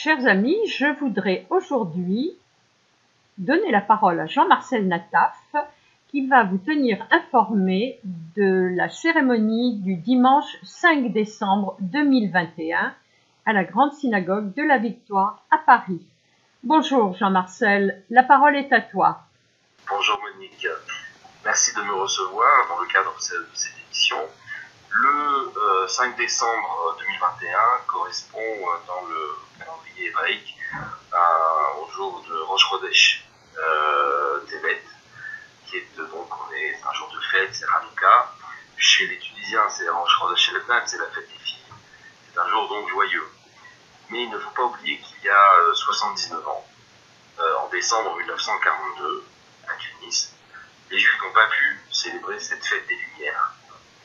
Chers amis, je voudrais aujourd'hui donner la parole à Jean-Marcel Nataf qui va vous tenir informé de la cérémonie du dimanche 5 décembre 2021 à la Grande Synagogue de la Victoire à Paris. Bonjour Jean-Marcel, la parole est à toi. Bonjour Monique, merci de me recevoir dans le cadre de cette émission. Le 5 décembre 2021 correspond dans le calendrier hébraïque au jour de Rosh Chodesh Tevet, qui est donc c'est un jour de fête, c'est Hanouka. Chez les Tunisiens, c'est Rosh Chodesh Elbnan, c'est la fête des filles. C'est un jour donc joyeux. Mais il ne faut pas oublier qu'il y a 79 ans, en décembre 1942, à Tunis, les Juifs n'ont pas pu célébrer cette fête des Lumières,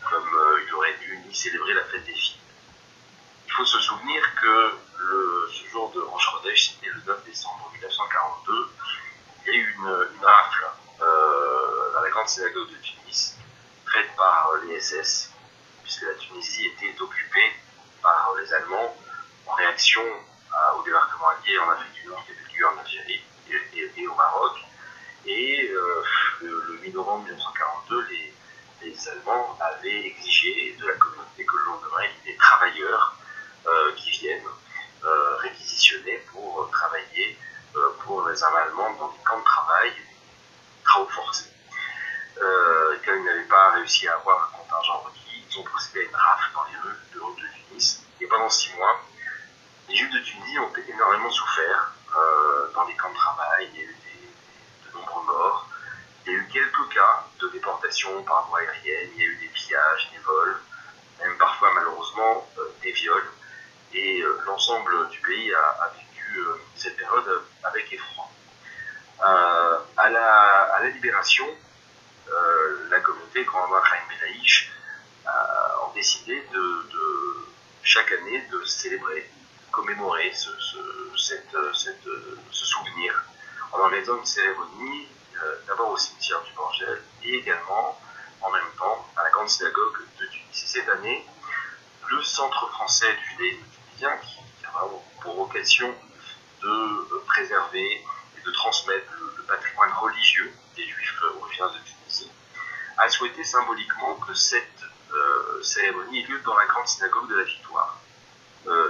comme ils auraient dû ni célébrer la fête des filles. Il faut se souvenir que ce jour de Rosh Chodesh, c'était le 9 décembre 1942, il y a eu une rafle à la Grande Synagogue de Tunis, faite par les SS, puisque la Tunisie était occupée par les Allemands en réaction au débarquement allié en Afrique du Nord qui avait lieu en Algérie et au Maroc. Et le 8 novembre 1942, les Allemands avaient exigé de la communauté que le lendemain, il y ait des travailleurs qui viennent réquisitionner pour travailler pour les armées allemandes dans des camps de travail, des travaux forcés. Quand ils n'avaient pas réussi à avoir un contingent requis, ils ont procédé à une rafle dans les rues de Tunis. Et pendant 6 mois, les Juifs de Tunisie ont énormément souffert dans les camps de travail. Il y a eu de nombreux morts. Il y a eu quelques cas de déportation par voie aérienne. Il y a eu des pillages, des vols, même parfois malheureusement des viols. Et l'ensemble du pays a vécu cette période avec effroi. À la libération, la communauté Grand Rabbin Chaim Ben Aïch a décidé de chaque année de célébrer, commémorer ce souvenir en organisant une cérémonie d'abord au cimetière du Borgel et également en même temps à la Grande Synagogue de Tunis. Et cette année, le Centre français du judaïsme tunisien, qui a vraiment pour vocation de préserver et de transmettre le patrimoine religieux des Juifs originaires de Tunisie, a souhaité symboliquement que cette cérémonie ait lieu dans la Grande Synagogue de la Victoire.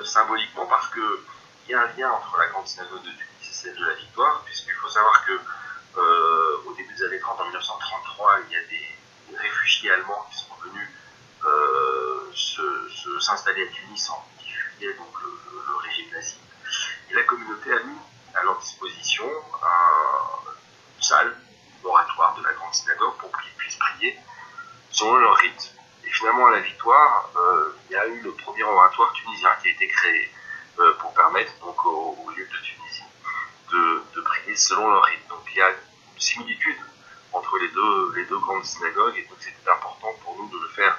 Symboliquement parce qu'il y a un lien entre la Grande Synagogue de Tunis et celle de la Victoire, puisqu'il faut savoir que au début des années 30, en 1933, il y a des réfugiés allemands qui sont venus s'installer à Tunis qui fuyaient donc le régime nazi. Et la communauté a mis à leur disposition une salle, un oratoire de la Grande Synagogue pour qu'ils puissent prier selon leur rite. Et finalement, à la Victoire, il y a eu le premier oratoire tunisien qui a été créé pour permettre donc aux Juifs de Tunisie de prier selon leur rite. Donc il y a une similitude entre les deux grandes synagogues, et donc c'était important pour nous de le faire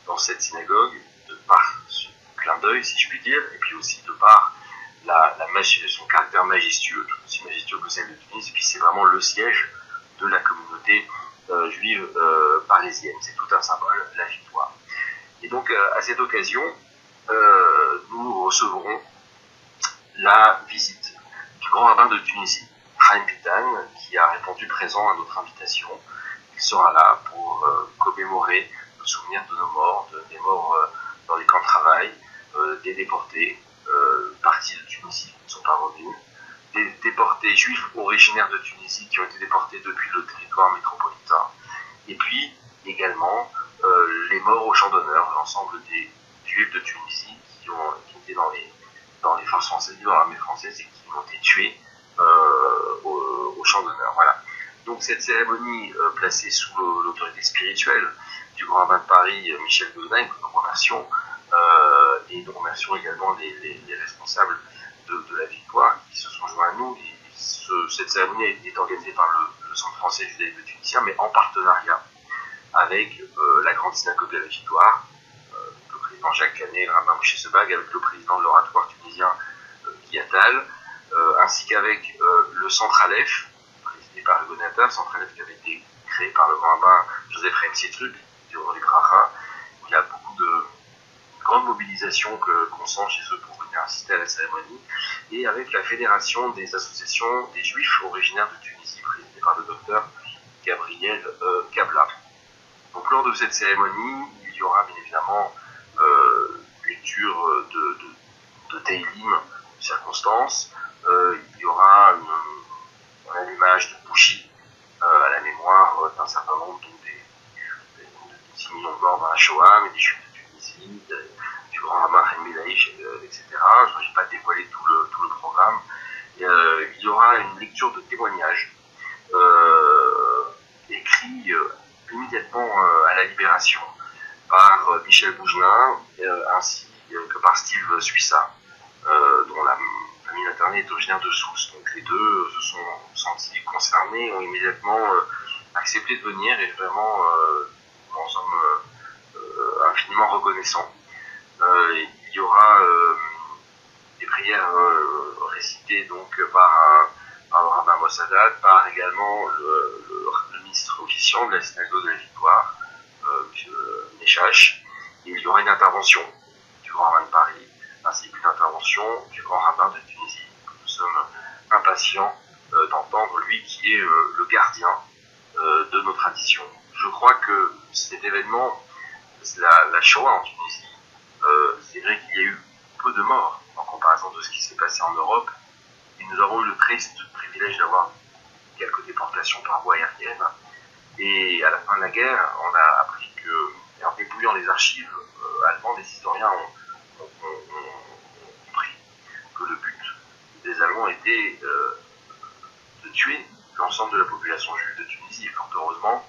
dans cette synagogue, de par ce clin d'œil, si je puis dire, et puis aussi de par son caractère majestueux, tout aussi majestueux que celle de Tunis, et puis c'est vraiment le siège de la communauté juive parisienne. C'est tout un symbole, la Victoire. Et donc, à cette occasion, nous recevrons la visite du grand rabbin de Tunisie, Chaim Pitan, qui a répondu présent à notre invitation. Il sera là pour commémorer le souvenir de nos morts, des morts dans les camps de travail, des déportés partis de Tunisie qui ne sont pas revenus, des déportés juifs originaires de Tunisie qui ont été déportés depuis le territoire métropolitain, et puis également les morts au champ d'honneur, l'ensemble des juifs de Tunisie qui étaient dans les forces françaises, dans l'armée française, et qui ont été tués au champ d'honneur. Voilà. Donc cette cérémonie placée sous l'autorité spirituelle du grand rabbin de Paris, Michel Godin, que nous remercions, et nous remercions également les responsables de la Victoire qui se sont joints à nous. Cette cérémonie est organisée par le Centre français du judaïsme tunisien, mais en partenariat avec la Grande Synagogue de la Victoire, le président Jacques Canet, le rabbin Moshe Sebag, avec le président de l'oratoire tunisien Guy Attal, ainsi qu'avec le Centre Aleph, présidé par Hugo Nataf, Centre Aleph qui avait été créé par le grand rabbin Joseph Chaim Sietruk, du Bracha, où il y a beaucoup de grande mobilisation mobilisation qu'on sent chez eux pour venir assister à la cérémonie, et avec la Fédération des associations des Juifs originaires de Tunisie, présidée par le docteur Gabriel Kabla. Donc lors de cette cérémonie, il y aura bien évidemment lecture de Teilim, de circonstances, il y aura un allumage de bougies à la mémoire d'un certain nombre des 6 millions de morts dans la Shoah, mais des Juifs de Tunisie, du grand rabbin Chaim Laïch, etc. Je ne vais pas dévoiler tout le programme. Il y aura une lecture de témoignages écrits immédiatement à la Libération par Michel Bougelin ainsi que par Steve Suissa, dont la famille maternelle est originaire de Sousse. Donc les deux se sont sentis concernés, ont immédiatement accepté de venir, et vraiment nous en sommes infiniment reconnaissants. Il y aura des prières récitées donc par le rabbin Mossadat, par également le ministre officiant de la synagogue de la Victoire, M. Nechash. Il y aura une intervention du grand rabbin de Paris, ainsi qu'une intervention du grand rabbin de Tunisie. Nous sommes impatients d'entendre, lui qui est le gardien de nos traditions. Je crois que cet événement, la Shoah en Tunisie, c'est vrai qu'il y a eu peu de morts en comparaison de ce qui s'est passé en Europe, et nous avons eu le triste privilège d'avoir quelques déportations par voie aérienne. Et à la fin de la guerre, on a appris que, en dépouillant les archives allemandes, les historiens ont compris que le but des Allemands était de tuer l'ensemble de la population juive de Tunisie. Et fort heureusement,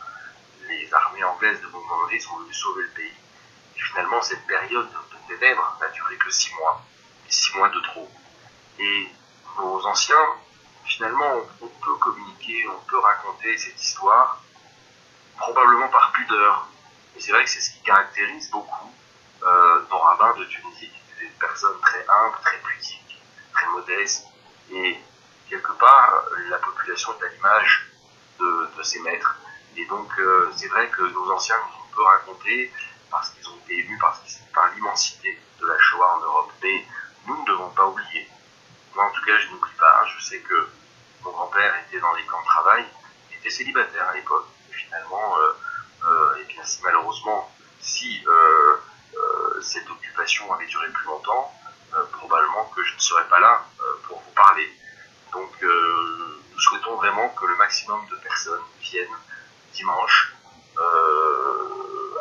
les armées anglaises de Montgomery sont venues sauver le pays. Et finalement, cette période de ténèbres n'a duré que 6 mois, et 6 mois de trop. Et nos anciens, finalement, on peut communiquer, on peut raconter cette histoire, probablement par pudeur. Et c'est vrai que c'est ce qui caractérise beaucoup nos rabbins de Tunisie, qui étaient des personnes très humbles, très pudiques, très modestes. Et quelque part, la population est à l'image de ses maîtres. Et donc, c'est vrai que nos anciens nous ont peu raconté, parce qu'ils ont été émus par l'immensité de la Shoah en Europe. Mais nous ne devons pas oublier. Moi, en tout cas, je n'oublie pas. Je sais que mon grand-père était dans les camps de travail, il était célibataire à l'époque. Et finalement, et bien si malheureusement, si cette occupation avait duré plus longtemps, probablement que je ne serais pas là pour vous parler. Donc, nous souhaitons vraiment que le maximum de personnes viennent dimanche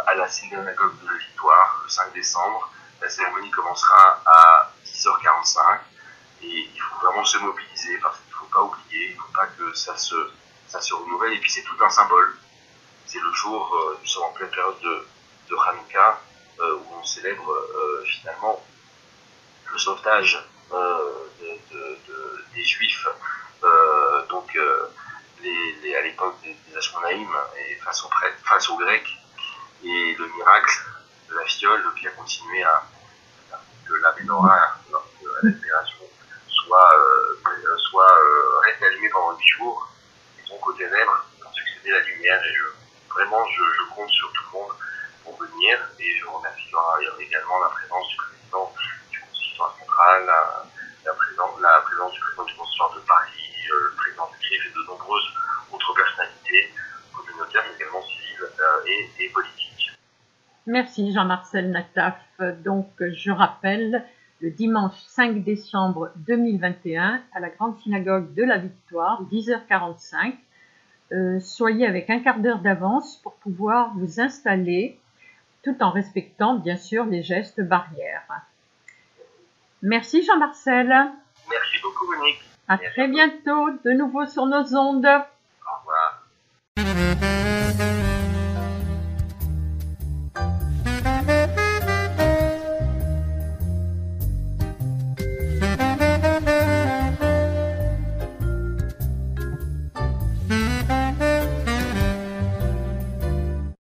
à la synagogue de la Victoire, le 5 décembre. La cérémonie commencera à 10h45. Et il faut vraiment se mobiliser, parce qu'il ne faut pas oublier, il ne faut pas que ça se renouvelle. Et puis c'est tout un symbole. C'est le jour, nous sommes en pleine période de Hanouka, où on célèbre finalement le sauvetage des Juifs, donc à l'époque des Hashmonaïm, et face aux Grecs, et le miracle de la fiole qui a continué que la menorah de la libération soit rester allumé pendant 10 jours, et donc aux ténèbres pour succéder la lumière. Et vraiment, je compte sur tout le monde pour venir, et je remercie également la présence du président du consistoire central, la présence du président du consistoire de Paris, le président du CRIF, et de nombreuses autres personnalités communautaires, mais également civiles et politiques. Merci Jean-Marcel Nataf. Donc, je rappelle, le dimanche 5 décembre 2021, à la Grande Synagogue de la Victoire, 10h45. Soyez avec un quart d'heure d'avance pour pouvoir vous installer, tout en respectant, bien sûr, les gestes barrières. Merci Jean-Marcel. Merci beaucoup, Monique. À très bientôt, de nouveau sur nos ondes.